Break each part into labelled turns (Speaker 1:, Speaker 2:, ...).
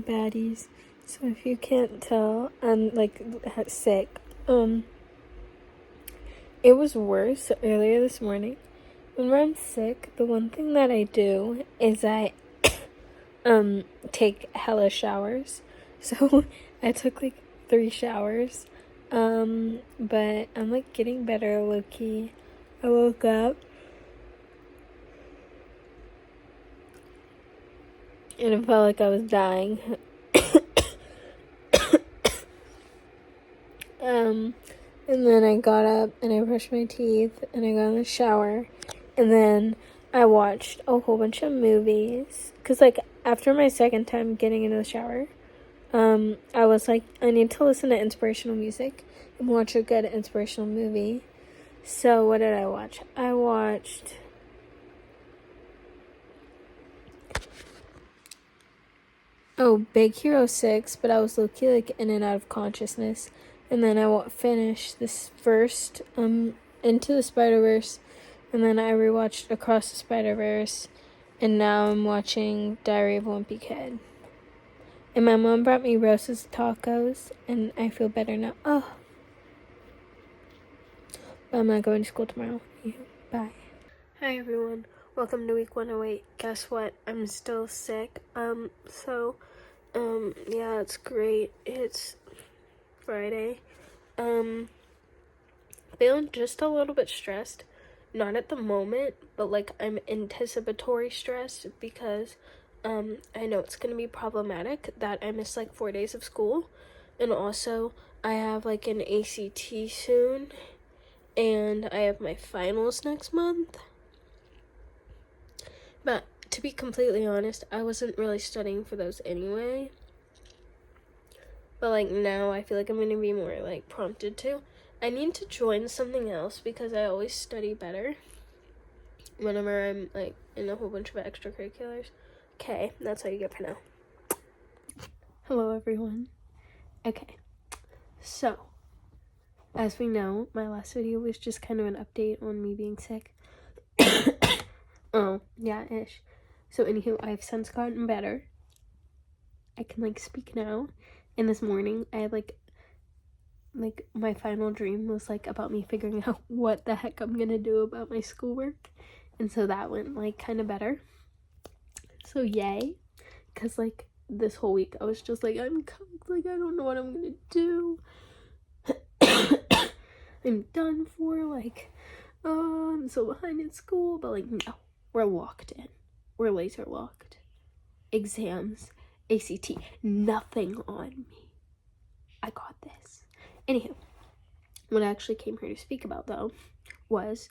Speaker 1: baddies. So if you can't tell, I'm like sick. It was worse earlier this morning. Whenever I'm sick, the one thing that I do is I take hella showers. So I took like 3 showers. But I'm like getting better, low-key. I woke up and it felt like I was dying. And then I got up and I brushed my teeth and I got in the shower, and then I watched a whole bunch of movies. Cause like after my second time getting into the shower, I was like, I need to listen to inspirational music and watch a good inspirational movie. So what did I watch? I watched Big Hero 6, but I was low-key like in and out of consciousness. And then I finished this first Into the Spider-Verse, and then I rewatched Across the Spider-Verse, and now I'm watching Diary of a Wimpy Kid. And my mom brought me Rosa's tacos, and I feel better now. Oh. But I'm not going to school tomorrow. Bye. Hi everyone. Welcome to week 108. Guess what? I'm still sick. Yeah, it's great. It's Friday. Feeling just a little bit stressed. Not at the moment, but like I'm anticipatory stressed because I know it's gonna be problematic that I miss like 4 days of school, and also I have like an ACT soon, and I have my finals next month. But to be completely honest, I wasn't really studying for those anyway. But like now I feel like I'm gonna be more like prompted to. I need to join something else because I always study better whenever I'm like in a whole bunch of extracurriculars. Okay, that's how you get for now. Hello everyone. Okay, so as we know, my last video was just kind of an update on me being sick. Oh, yeah, ish. So anywho, I've since gotten better. I can like speak now. And this morning I had like my final dream was like about me figuring out what the heck I'm gonna do about my schoolwork, and so that went like kind of better. So yay, because like this whole week I was just like, I don't know what I'm gonna do. I'm done for, like, oh, I'm so behind in school. But like, no, we're locked in. We're laser locked. Exams, ACT, nothing on me. I got this. Anywho, what I actually came here to speak about though was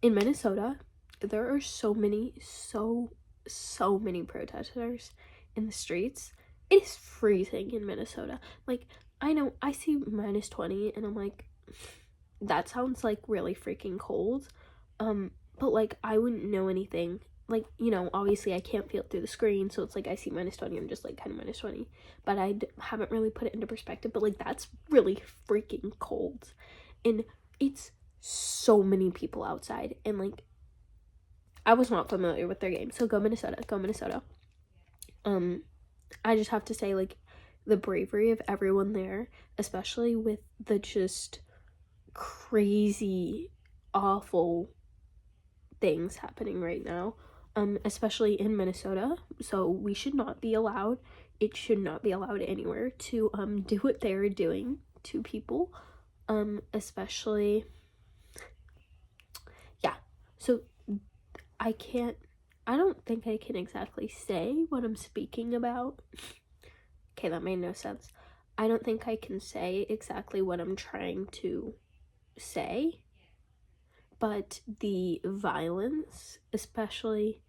Speaker 1: in Minnesota, there are so many protesters in the streets. It is freezing in Minnesota. Like, I know I see -20 and I'm like, that sounds like really freaking cold. But like I wouldn't know anything. Like, you know, obviously I can't feel it through the screen, so it's like I see -20, I'm just like kind of -20, but I haven't really put it into perspective. But like that's really freaking cold, and it's so many people outside, and like I was not familiar with their game. So go Minnesota. I just have to say, like, the bravery of everyone there, especially with the just crazy awful things happening right now, especially in Minnesota. So we should not be allowed, it should not be allowed anywhere to do what they're doing to people, especially, yeah. So I don't think I can exactly say what I'm speaking about. Okay, that made no sense. I don't think I can say exactly what I'm trying to say, but the violence, especially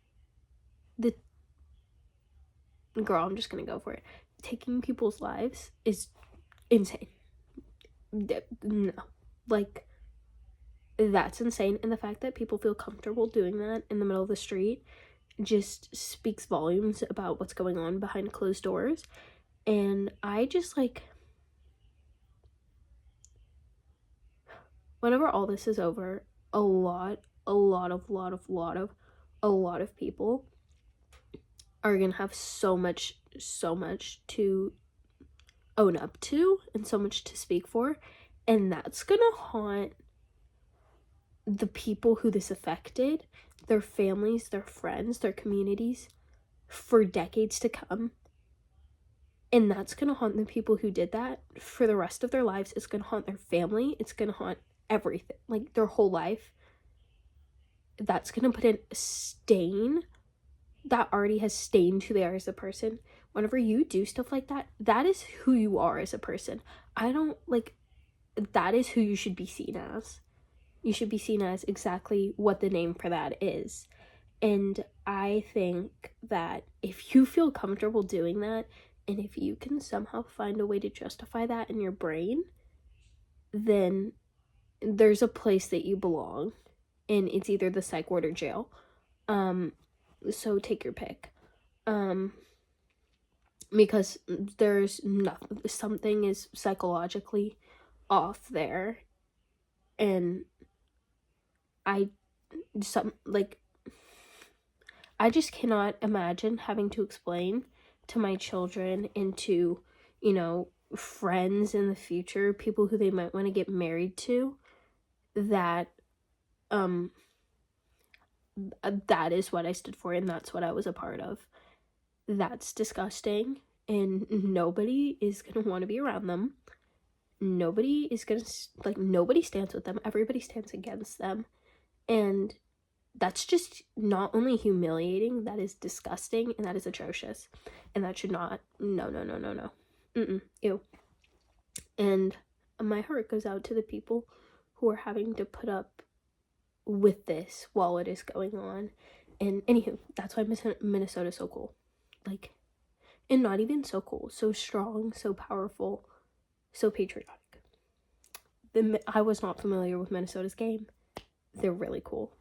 Speaker 1: I'm just gonna go for it, taking people's lives is insane. No, like, that's insane. And the fact that people feel comfortable doing that in the middle of the street just speaks volumes about what's going on behind closed doors. And I just like, whenever all this is over, a lot of people are gonna have so much so much to own up to and so much to speak for, and that's gonna haunt the people who this affected, their families, their friends, their communities, for decades to come. And that's gonna haunt the people who did that for the rest of their lives. It's gonna haunt their family. It's gonna haunt everything, like their whole life. That's gonna put a stain that already has stained who they are as a person. Whenever you do stuff like that, that is who you are as a person. That is who you should be seen as. You should be seen as exactly what the name for that is. And I think that if you feel comfortable doing that, and if you can somehow find a way to justify that in your brain, then there's a place that you belong. And it's either the psych ward or jail. So take your pick. Because there's something is psychologically off there. And I just cannot imagine having to explain to my children and to, friends in the future, people who they might want to get married to, that that is what I stood for and that's what I was a part of. That's disgusting, and nobody is gonna want to be around them. Nobody is gonna, nobody stands with them. Everybody stands against them. And that's just not only humiliating, that is disgusting, and that is atrocious. And that should not, no. Ew. And my heart goes out to the people who are having to put up with this while it is going on. And anywho, that's why Minnesota is so cool. And not even so cool, so strong, so powerful, so patriotic. I was not familiar with Minnesota's game. They're really cool.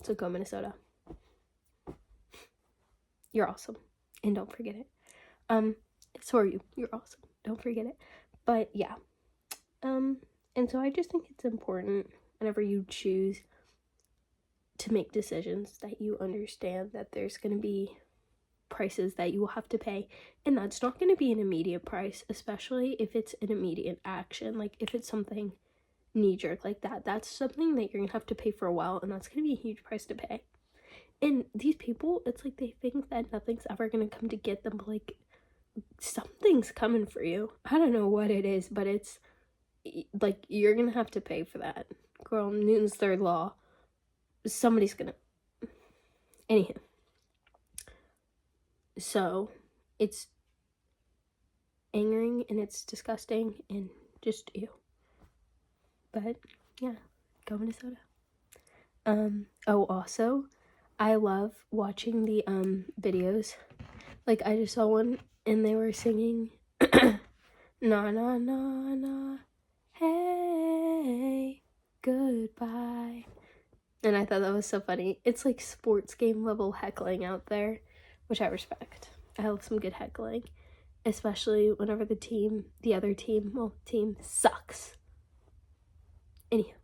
Speaker 1: So go Minnesota. You're awesome. And don't forget it. So are you. You're awesome. Don't forget it. But yeah. And so I just think it's important whenever you choose to make decisions that you understand that there's going to be prices that you will have to pay, and that's not going to be an immediate price, especially if it's an immediate action. If it's something knee-jerk like that, that's something that you're going to have to pay for a while, and that's going to be a huge price to pay. And these people, it's they think that nothing's ever going to come to get them, but something's coming for you. I don't know what it is, but it's you're going to have to pay for that. Girl, Newton's third law. Somebody's going to. Anyhow. So, it's angering and it's disgusting and just ew. But, yeah, go Minnesota. Also, I love watching the, videos. I just saw one and they were singing, na na na na, hey, goodbye. And I thought that was so funny. It's sports game level heckling out there, which I respect. I love some good heckling, especially whenever the other team sucks. Anyhow,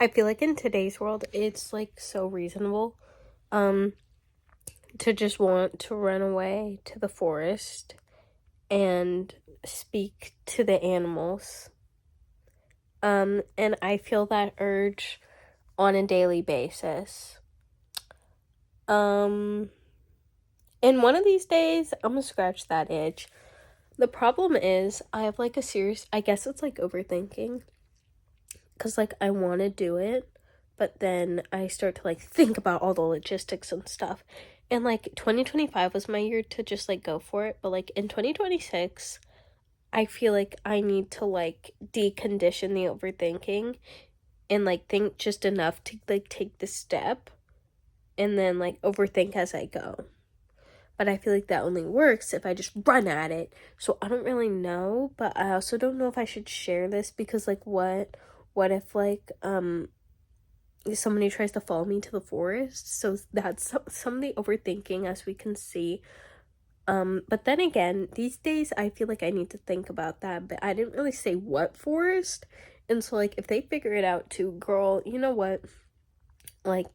Speaker 1: I feel in today's world, it's so reasonable, to just want to run away to the forest and speak to the animals. And I feel that urge on a daily basis. And one of these days, I'm gonna scratch that itch. The problem is, I have a serious, I guess it's overthinking. Because I want to do it, but then I start to think about all the logistics and stuff. And 2025 was my year to just go for it. But in 2026, I feel I need to decondition the overthinking and think just enough to take the step and then overthink as I go. But I feel that only works if I just run at it. So I don't really know, but I also don't know if I should share this because what if somebody tries to follow me to the forest? So that's some of the overthinking, as we can see. But then again, these days I feel I need to think about that, but I didn't really say what forest. And so if they figure it out too, girl, you know what?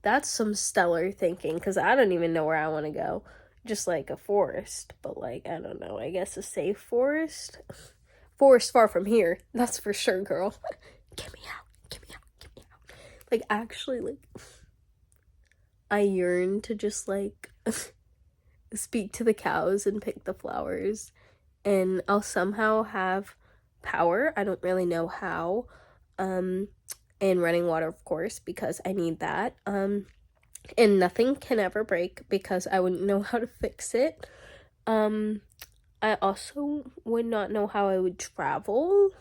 Speaker 1: That's some stellar thinking, because I don't even know where I want to go. just like a forest, but like, I don't know, I guess a safe forest. Forest far from here, that's for sure, girl. Get me out, get me out, get me out. Like, actually, like, I yearn to just like speak to the cows and pick the flowers, and I'll somehow have power. I don't really know how. And running water, of course, because I need that. And nothing can ever break because I wouldn't know how to fix it. I also would not know how I would travel.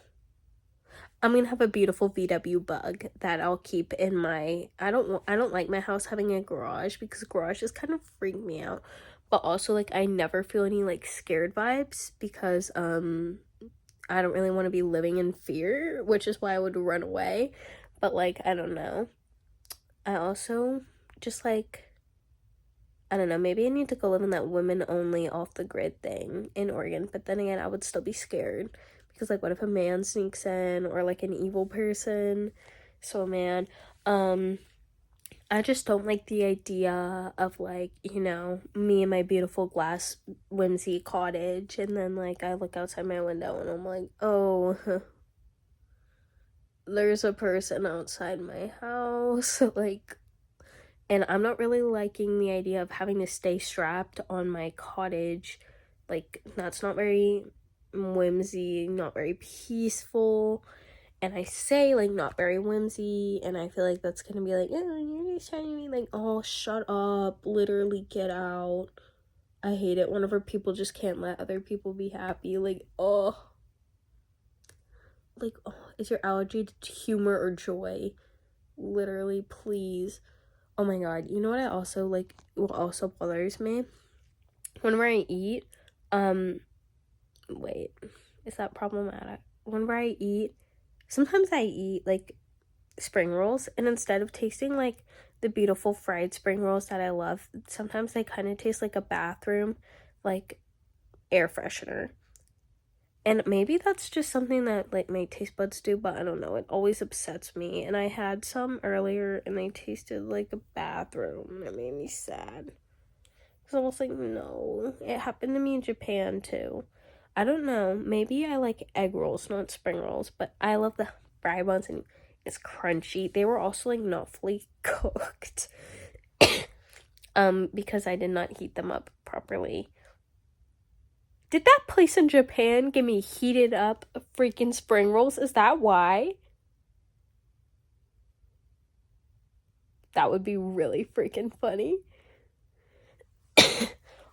Speaker 1: I'm gonna have a beautiful VW bug that I'll keep in my, I don't like my house having a garage because garages kind of freak me out. But also, like, I never feel any like scared vibes because I don't really want to be living in fear, which is why I would run away. But like, I don't know. I also just like, I don't know, maybe I need to go live in that women only off the grid thing in Oregon. But then again, I would still be scared because like, what if a man sneaks in, or like an evil person? So man, I just don't like the idea of like, you know, me and my beautiful glass whimsy cottage, and then like I look outside my window and I'm like, oh, there's a person outside my house. Like, and I'm not really liking the idea of having to stay strapped on my cottage. Like, that's not very whimsy, not very peaceful. And I say, like, not very whimsy, and I feel like that's gonna be like, oh, you're just trying to be like, oh, shut up, literally get out. I hate it whenever people just can't let other people be happy. Like, oh, is your allergy to humor or joy? Literally, please. Oh my god, you know what I also like, what also bothers me? Whenever I eat, wait, is that problematic? Whenever I eat, sometimes I eat, like, spring rolls, and instead of tasting, like, the beautiful fried spring rolls that I love, sometimes they kind of taste like a bathroom, like, air freshener. And maybe that's just something that, like, my taste buds do, but I don't know, it always upsets me. And I had some earlier, and they tasted like a bathroom. It made me sad. Because I was like, no. It happened to me in Japan, too. I don't know, maybe I like egg rolls, not spring rolls, but I love the fried ones, and it's crunchy. They were also, like, not fully cooked. Because I did not heat them up properly. Did that place in Japan give me heated up freaking spring rolls? Is that why? That would be really freaking funny.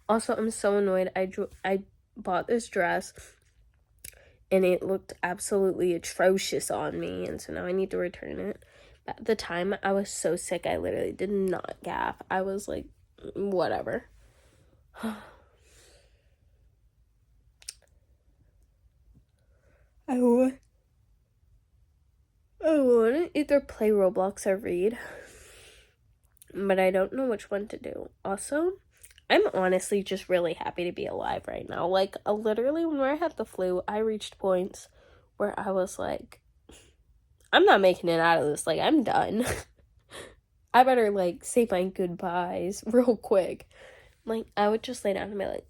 Speaker 1: Also, I'm so annoyed. I bought this dress and it looked absolutely atrocious on me, and so now I need to return it. But at the time, I was so sick, I literally did not gap. I was like, whatever. I want to either play Roblox or read, but I don't know which one to do. Also, I'm honestly just really happy to be alive right now. Like, literally, when I had the flu, I reached points where I was like, I'm not making it out of this. Like, I'm done. I better, like, say my goodbyes real quick. Like, I would just lay down and be like,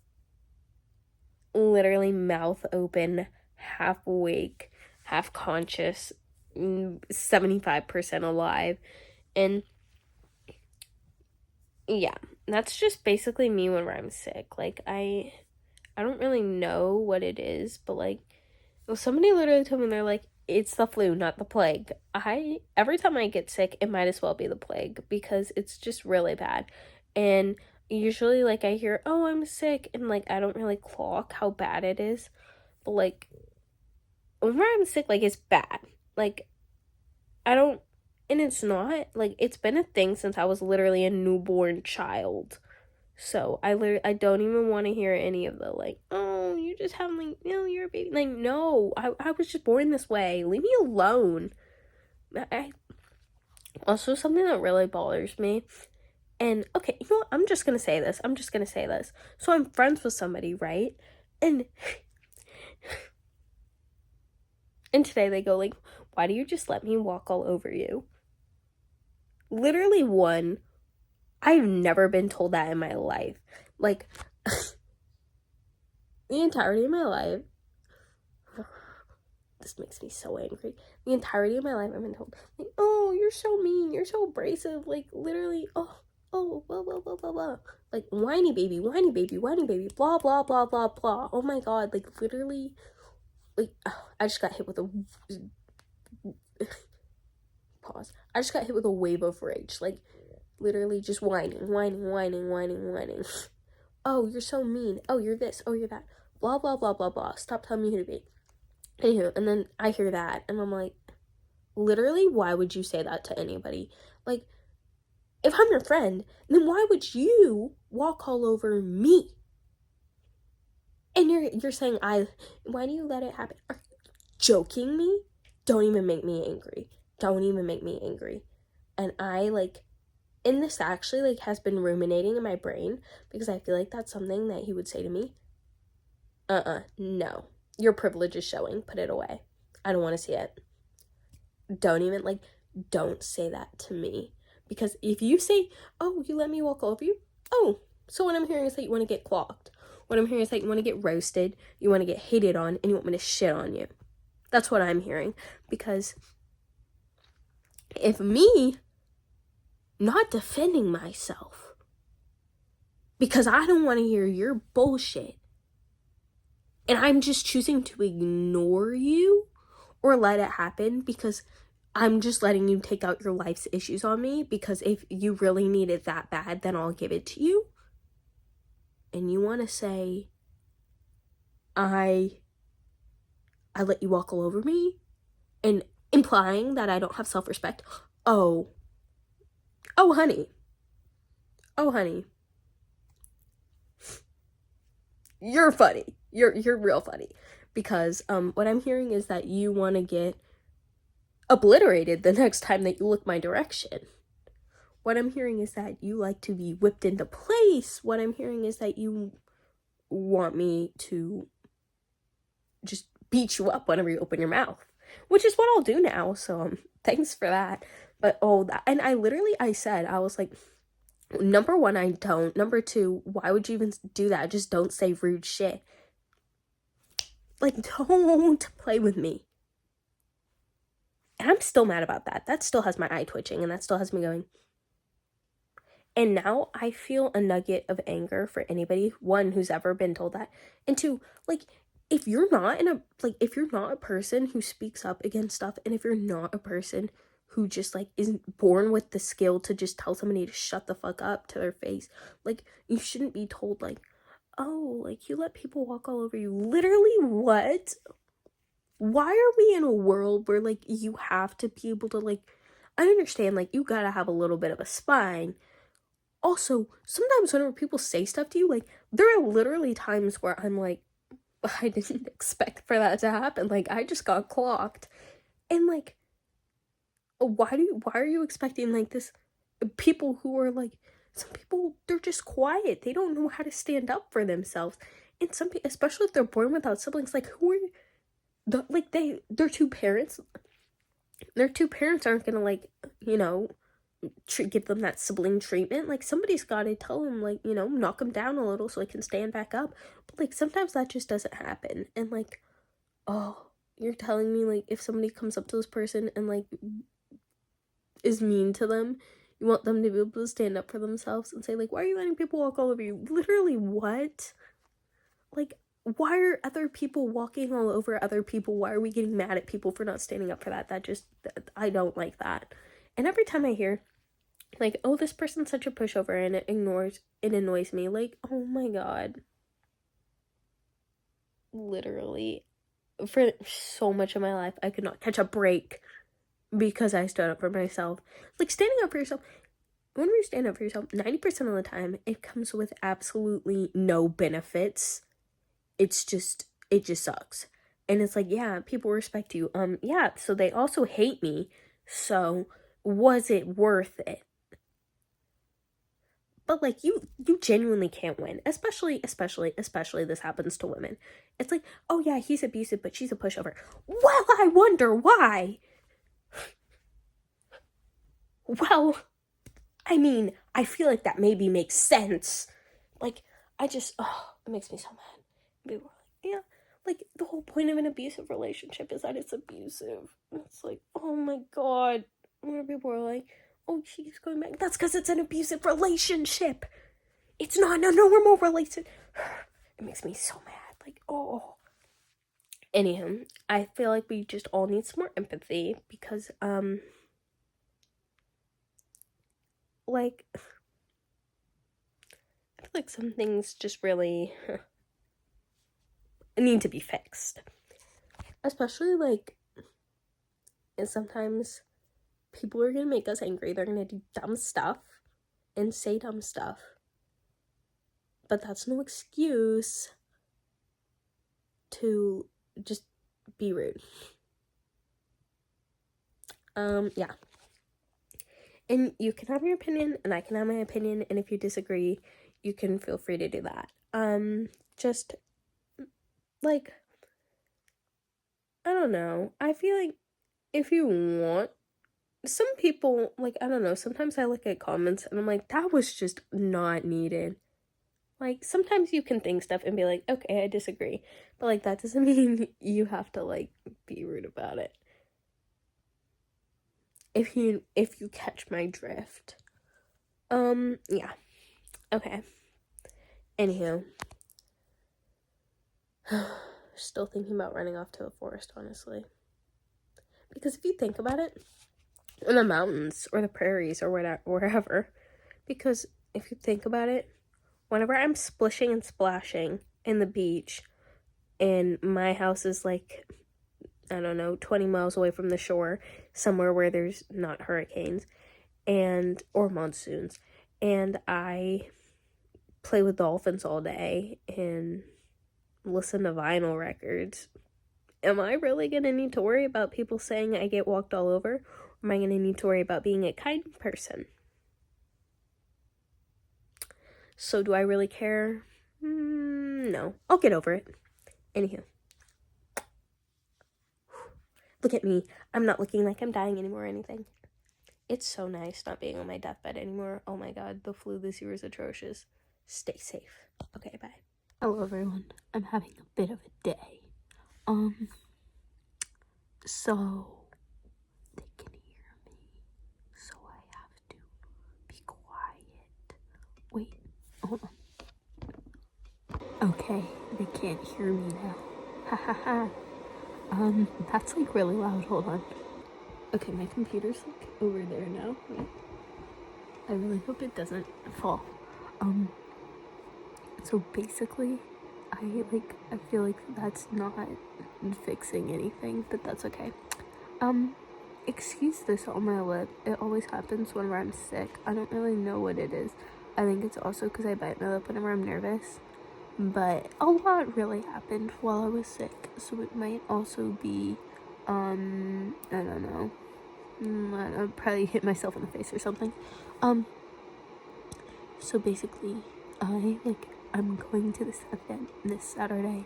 Speaker 1: literally mouth open, half awake, half conscious, 75% alive. And yeah, that's just basically me whenever I'm sick. Like, I don't really know what it is, but like, somebody literally told me, they're like, it's the flu, not the plague. Every time I get sick, it might as well be the plague because it's just really bad. And usually, like, I hear, oh, I'm sick, and like, I don't really clock how bad it is. But like, whenever I'm sick, like, it's bad. Like, I don't, and it's not, like, it's been a thing since I was literally a newborn child. So I don't even want to hear any of the, like, oh, you just have, like, you know, you're a baby. Like, no, I was just born this way. Leave me alone. Also, something that really bothers me, and, okay, you know what, I'm just gonna say this. So I'm friends with somebody, right? And today they go, like, why do you just let me walk all over you? Literally, I've never been told that in my life. Like, the entirety of my life, this makes me so angry. The entirety of my life, I've been told, like, oh, you're so mean, you're so abrasive, like, literally, oh, blah, blah, blah, blah, blah. Like, whiny baby, whiny baby, whiny baby, blah, blah, blah, blah, blah. Oh my god, like, literally, like, I just got hit with a, pause. I just got hit with a wave of rage, like, literally just whining, whining, whining, whining, whining. Oh, you're so mean. Oh, you're this. Oh, you're that. Blah, blah, blah, blah, blah. Stop telling me who to be. Anywho, and then I hear that, and I'm like, literally, why would you say that to anybody? Like, if I'm your friend, then why would you walk all over me? And you're saying why do you let it happen? Are you joking me? Don't even make me angry. Don't even make me angry. And I, like, and this actually, like, has been ruminating in my brain, because I feel like that's something that he would say to me. No. Your privilege is showing. Put it away. I don't want to see it. Don't say that to me. Because if you say, oh, you let me walk over you? Oh, so what I'm hearing is that you want to get clocked. What I'm hearing is that you want to get roasted, you want to get hated on, and you want me to shit on you. That's what I'm hearing. Because if me not defending myself because I don't want to hear your bullshit, and I'm just choosing to ignore you or let it happen because I'm just letting you take out your life's issues on me, because if you really need it that bad, then I'll give it to you. And you want to say, I let you walk all over me, and implying that I don't have self-respect. Oh, honey. Oh, honey. You're funny. You're real funny. Because what I'm hearing is that you want to get obliterated the next time that you look my direction. What I'm hearing is that you like to be whipped into place. What I'm hearing is that you want me to just beat you up whenever you open your mouth, which is what I'll do now. So thanks for that. But and I was like, number one, I don't. Number two, why would you even do that? Just don't say rude shit. Like, don't play with me. And I'm still mad about that. That still has my eye twitching, and that still has me going. And now I feel a nugget of anger for anybody, one, who's ever been told that, and two, like, if you're not a person who speaks up against stuff, and if you're not a person who just, like, isn't born with the skill to just tell somebody to shut the fuck up to their face, like, you shouldn't be told, like, oh, like, you let people walk all over you. Literally, what? Why are we in a world where, like, you have to be able to, like, I understand, like, you gotta have a little bit of a spine. Also, sometimes whenever people say stuff to you, like, there are literally times where I'm like, I didn't expect for that to happen. Like, I just got clocked. And, like, why are you expecting, like, this, people who are, like, some people, they're just quiet. They don't know how to stand up for themselves. And some people, especially if they're born without siblings, like, who are you? Like, their two parents aren't gonna, like, you know, give them that sibling treatment. Like, somebody's gotta tell them, like, you know, knock them down a little so they can stand back up. But, like, sometimes that just doesn't happen. And, like, oh, you're telling me, like, if somebody comes up to this person and, like, is mean to them, you want them to be able to stand up for themselves and say, like, why are you letting people walk all over you? Literally, what? Like, why are other people walking all over other people? Why are we getting mad at people for not standing up for that? I don't like that. And every time I hear, like, oh, this person's such a pushover, and it annoys me. Like, oh my god. Literally, for so much of my life, I could not catch a break because I stood up for myself. Like, standing up for yourself, when you stand up for yourself, 90% of the time, it comes with absolutely no benefits. It just sucks. And it's like, yeah, people respect you. Yeah, so they also hate me. So was it worth it? But, like, you genuinely can't win. Especially this happens to women. It's like, oh yeah, he's abusive, but she's a pushover. Well, I wonder why. Well, I mean, I feel like that maybe makes sense. Like, it makes me so mad. People are like, yeah, like, the whole point of an abusive relationship is that it's abusive. And it's like, oh my god. When people are like, oh, she keeps going back. That's because it's an abusive relationship. It's not a normal relationship. It makes me so mad. Like, oh. Anyhow, I feel like we just all need some more empathy because, like, I feel like some things just really need to be fixed. Especially, like, and sometimes people are gonna make us angry. They're gonna do dumb stuff and say dumb stuff. But that's no excuse to just be rude. Yeah. And you can have your opinion, and I can have my opinion, and if you disagree, you can feel free to do that. Just, like, I don't know. I feel like if you want, some people, like, I don't know, sometimes I look at comments, and I'm like, that was just not needed. Like, sometimes you can think stuff and be like, okay, I disagree. But, like, that doesn't mean you have to, like, be rude about it. If you catch my drift. Yeah. Okay. Anywho. Still thinking about running off to the forest, honestly. Because if you think about it, in the mountains, or the prairies, or wherever, because if you think about it, whenever I'm splishing and splashing in the beach, and my house is like, I don't know, 20 miles away from the shore, somewhere where there's not hurricanes, or monsoons, and I play with dolphins all day, and listen to vinyl records, am I really gonna need to worry about people saying I get walked all over? Or am I gonna need to worry about being a kind person? So do I really care? No. I'll get over it. Anywho. Look at me. I'm not looking like I'm dying anymore or anything. It's so nice not being on my deathbed anymore. Oh my god, the flu this year is atrocious. Stay safe. Okay, bye. Hello everyone. I'm having a bit of a day. So they can hear me. So I have to be quiet. Wait, hold on. Okay, they can't hear me now. Ha ha ha. That's like really loud. Hold on. Okay, my computer's like over there now. Wait. I really hope it doesn't fall. So basically, I feel like that's not fixing anything, but that's okay. Excuse this on my lip. It always happens whenever I'm sick. I don't really know what it is. I think it's also because I bite my lip whenever I'm nervous. But a lot really happened while I was sick, so it might also be, I don't know. I'll probably hit myself in the face or something. So basically, I'm going to this event this Saturday,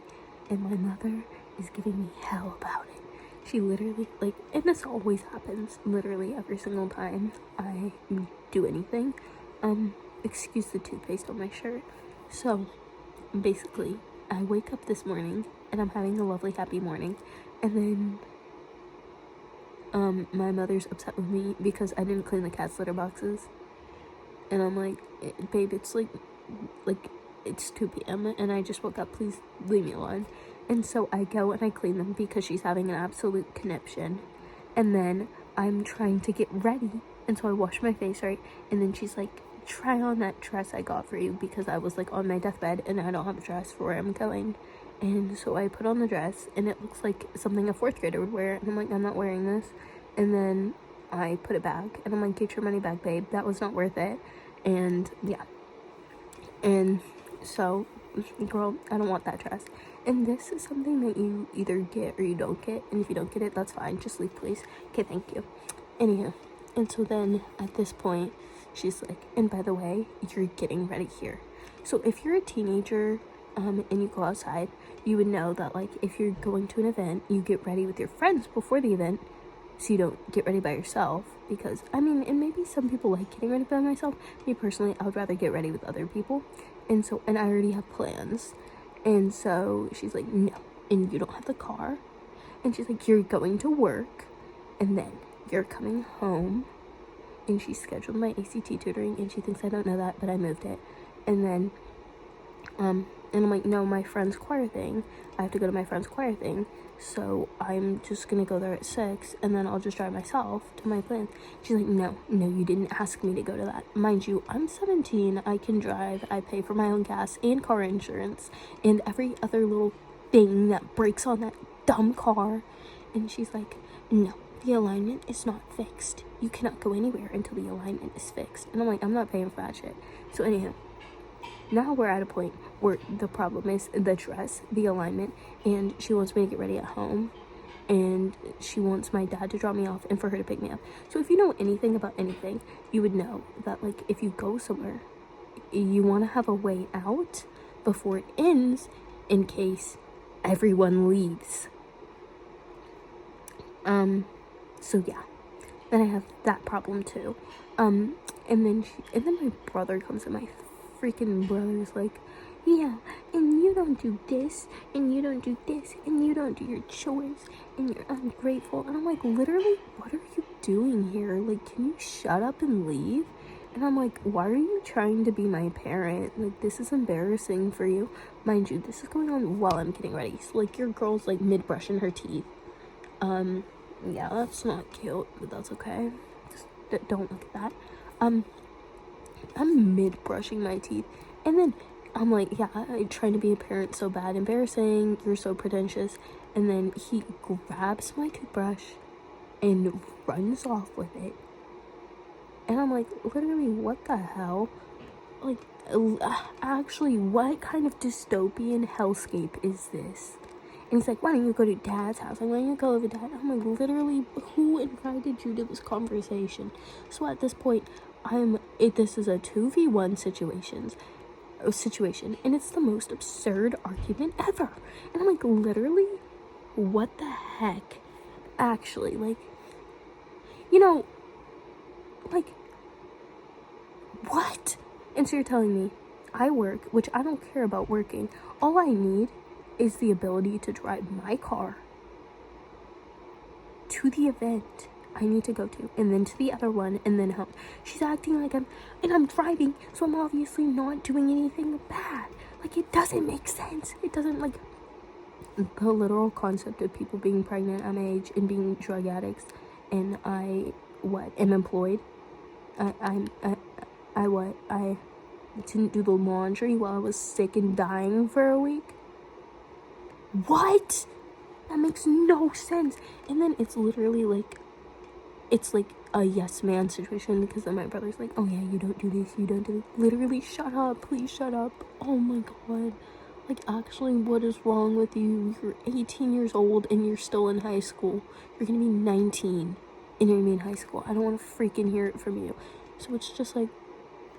Speaker 1: and my mother is giving me hell about it. She literally, and this always happens, literally every single time I do anything. Excuse the toothpaste on my shirt. So, basically, I wake up this morning, and I'm having a lovely, happy morning, and then, my mother's upset with me because I didn't clean the cat's litter boxes. And I'm like, babe, it's it's 2 p.m. and I just woke up, please leave me alone. And so I go and I clean them because she's having an absolute conniption. And then I'm trying to get ready, and so I wash my face, right? And then she's like, try on that dress I got for you, because I was on my deathbed and I don't have a dress for where I'm going. And so I put on the dress, and it looks like something a 4th grader would wear, and I'm like, I'm not wearing this. And then I put it back, and I'm like, get your money back, babe, that was not worth it. And yeah, and so, girl, I don't want that dress. And this is something that you either get or you don't get, and if you don't get it, that's fine, just leave, please. Okay, thank you. Anyhow, and so then at this point, she's like, and by the way, you're getting ready here. So if you're a teenager, and you go outside, you would know that, if you're going to an event, you get ready with your friends before the event,
Speaker 2: so you don't get ready by yourself. Because, I mean, and maybe some people like getting ready by myself. Me personally, I would rather get ready with other people. And I already have plans. And so she's like, no, and you don't have the car. And she's like, you're going to work, and then you're coming home. And she scheduled my ACT tutoring, and she thinks I don't know that, but I moved it. And then, and I'm like, no, my friend's choir thing. I have to go to my friend's choir thing. So I'm just gonna go there at 6, and then I'll just drive myself to my plan. She's like, no, you didn't ask me to go to that. Mind you, I'm 17, I can drive, I pay for my own gas and car insurance, and every other little thing that breaks on that dumb car. And she's like, no, the alignment is not fixed. You cannot go anywhere until the alignment is fixed. And I'm like, I'm not paying for that shit. So anyhow, now we're at a point where the problem is the dress, the alignment, and she wants me to get ready at home, and she wants my dad to drop me off and for her to pick me up. So if you know anything about anything, you would know that, like, if you go somewhere, you want to have a way out before it ends in case everyone leaves. So yeah, then I have that problem too. And then my brother comes, and my freaking brother's like, yeah, and you don't do this, and you don't do this, and you don't do your chores, and you're ungrateful. And I'm like, literally, what are you doing here? Like, can you shut up and leave? And I'm like, why are you trying to be my parent? Like, this is embarrassing for you. Mind you, this is going on while I'm getting ready. So, like, your girl's, like, mid-brushing her teeth. Yeah, that's not cute, but that's okay. Just don't look at that. I'm mid-brushing my teeth, and then I'm like, yeah, I'm trying to be a parent so bad. Embarrassing, you're so pretentious. And then he grabs my toothbrush and runs off with it. And I'm like, literally, what the hell? Like, actually, what kind of dystopian hellscape is this? And he's like, why don't you go to Dad's house? Like, why don't you go over to Dad? I'm like, literally, who invited you to this conversation? So at this point, this is a 2v1 situation, and it's the most absurd argument ever. And I'm like, literally, what the heck? Actually, like, you know, like, what? And so you're telling me I work, which I don't care about working. All I need is the ability to drive my car to the event I need to go to, and then to the other one, and then home. She's acting like I'm driving, so I'm obviously not doing anything bad. Like, it doesn't make sense. It doesn't, like, the literal concept of people being pregnant at my age and being drug addicts, and I am employed. I didn't do the laundry while I was sick and dying for a week. What? That makes no sense. And then it's literally like, it's like a yes man situation, because then my brother's like, oh yeah, you don't do this, you don't do this. Literally, shut up, please shut up. Oh my god. Like, actually, what is wrong with you? You're 18 years old and you're still in high school. You're gonna be 19 and you're gonna be in high school. I don't want to freaking hear it from you. So it's just like,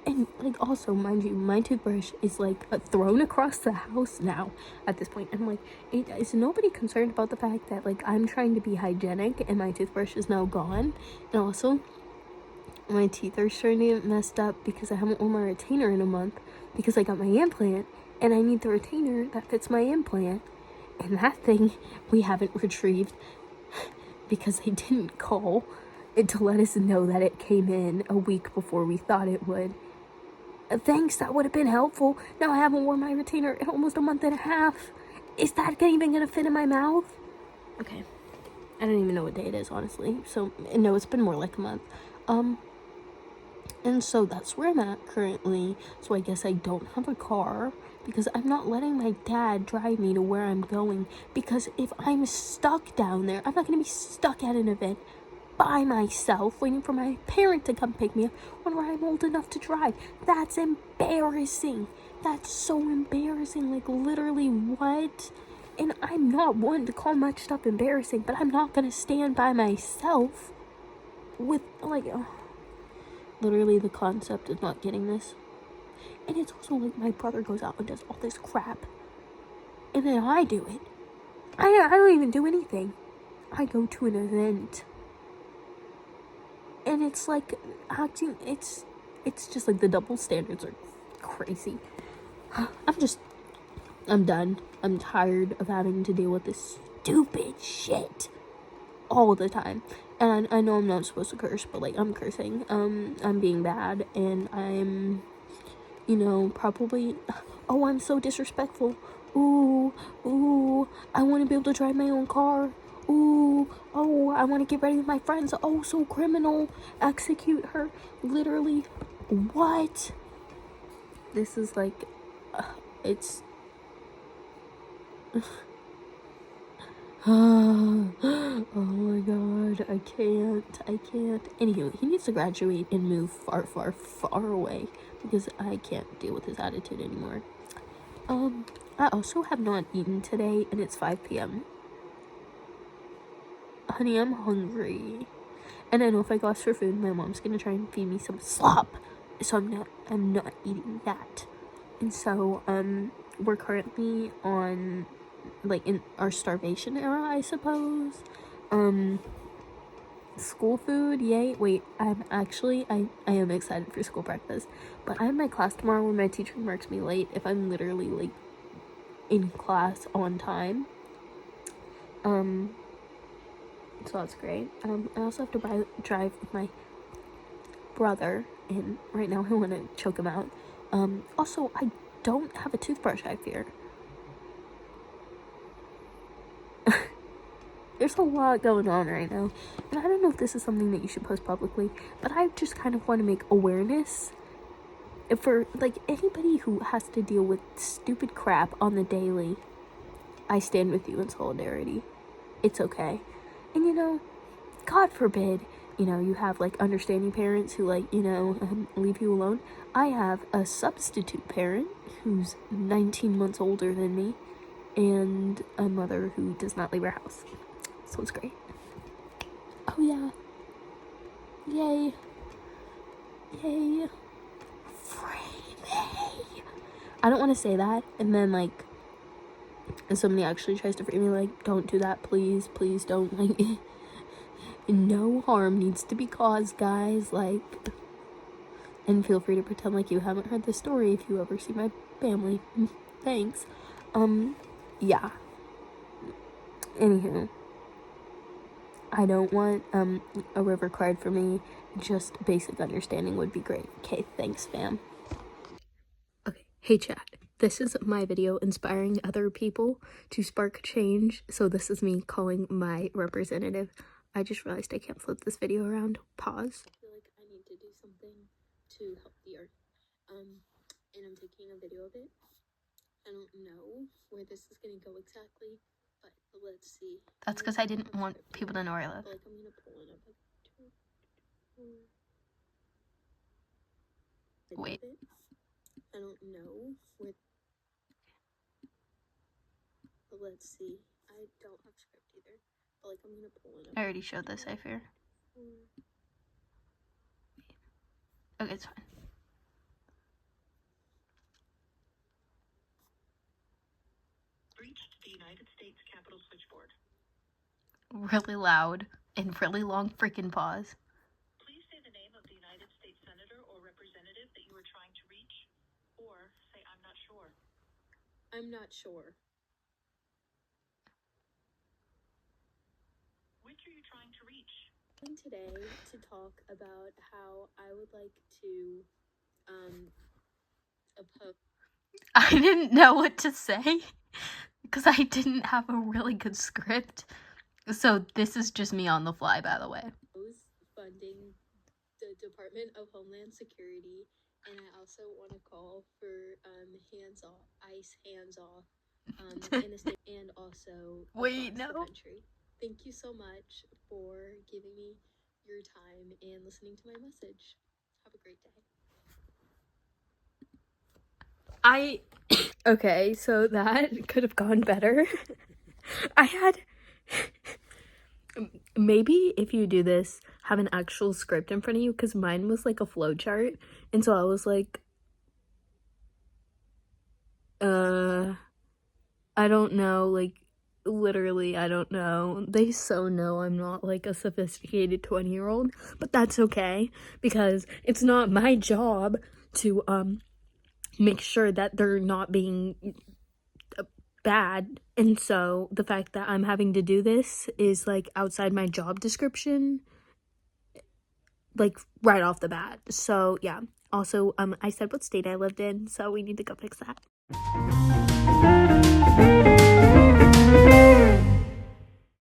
Speaker 2: and, like, also, mind you, my toothbrush is, like, thrown across the house now at this point. And I'm like, is nobody concerned about the fact that, like, I'm trying to be hygienic and my toothbrush is now gone? And also, my teeth are starting to get messed up because I haven't worn my retainer in a month because I got my implant, and I need the retainer that fits my implant. And that thing we haven't retrieved because they didn't call to let us know that it came in a week before we thought it would. Thanks, that would have been helpful. Now I haven't worn my retainer in almost a month and a half. Is that even gonna fit in my mouth? Okay. I don't even know what day it is, honestly. So, no, it's been more like a month. And so that's where I'm at currently. So I guess I don't have a car because I'm not letting my dad drive me to where I'm going. Because if I'm stuck down there, I'm not gonna be stuck at an event by myself waiting for my parent to come pick me up when I'm old enough to drive. That's embarrassing. That's so embarrassing. Like, literally, what? And I'm not one to call much stuff embarrassing, but I'm not gonna stand by myself with, like, literally the concept of not getting this. And it's also like my brother goes out and does all this crap, and then I do it. I don't even do anything. I go to an event And it's like acting, it's just like the double standards are crazy. I'm done. I'm tired of having to deal with this stupid shit all the time. And I know I'm not supposed to curse, but like I'm cursing. I'm being bad, and I'm, probably, oh, I'm so disrespectful. Ooh, I want to be able to drive my own car. Ooh, oh, I want to get ready with my friends. Oh, so criminal. Execute her. Literally. What? This is like, it's, oh my god, I can't. Anywho, he needs to graduate and move far away, because I can't deal with his attitude anymore. I also have not eaten today, and it's 5 p.m. Honey, I'm hungry. And I know if I go ask for food, my mom's gonna try and feed me some slop. So I'm not eating that. And so, we're currently on, like, in our starvation era, I suppose. School food, yay. Wait, I am excited for school breakfast. But I have my class tomorrow when my teacher marks me late if I'm literally, like, in class on time. So that's great. I also have to drive with my brother, and right now I want to choke him out. Also, I don't have a toothbrush, I fear. There's a lot going on right now, and I don't know if this is something that you should post publicly, but I just kind of want to make awareness for, like, anybody who has to deal with stupid crap on the daily. I stand with you in solidarity. It's okay. And, God forbid, you have, like, understanding parents who, like, leave you alone. I have a substitute parent who's 19 months older than me, and a mother who does not leave her house. So it's great. Oh, yeah. Yay. Free me. I don't want to say that, and then, like, and somebody actually tries to free me, like, don't do that, please don't, like, no harm needs to be caused, guys, like, and feel free to pretend like you haven't heard the story if you ever see my family. Thanks. Yeah. Anywho, I don't want, a river card for me, just basic understanding would be great. Okay, thanks, fam. Okay, hey chat. This is my video inspiring other people to spark change, so this is me calling my representative. I just realized I can't flip this video around. Pause. I feel like I need to do something to help the earth. And I'm taking a video of it. I don't know where this is gonna go exactly, but let's see. That's because I didn't want people to know where I live. Like, I'm gonna pull it up. Wait. I don't know where. But let's see. I don't have script either. But, like, I'm gonna pull it up. I already showed this, I fear. Okay, it's fine.
Speaker 3: Reached the United States Capitol switchboard.
Speaker 2: Really loud and really long freaking pause.
Speaker 3: Please say the name of the United States Senator or Representative that you are trying to reach, or say I'm not sure.
Speaker 1: I'm not sure.
Speaker 3: Which are you trying to reach?
Speaker 1: I'm today to talk about how I would like to oppose.
Speaker 2: I didn't know what to say because I didn't have a really good script. So this is just me on the fly, by the way.
Speaker 1: Funding the Department of Homeland Security, and I also want to call for ICE hands off in the state and also across the country. Thank you so much for giving me your time and listening to my message. Have a great day. Okay, so that could have gone better. I had... Maybe if you do this, have an actual script in front of you, because mine was like a flow chart, and so I was like, I don't know, like,
Speaker 2: literally, I don't know. They so know I'm not like a sophisticated 20-year-old, but that's okay because it's not my job to make sure that they're not being bad. And so the fact that I'm having to do this is like outside my job description, like right off the bat. So yeah. Also, I said what state I lived in, so we need to go fix that.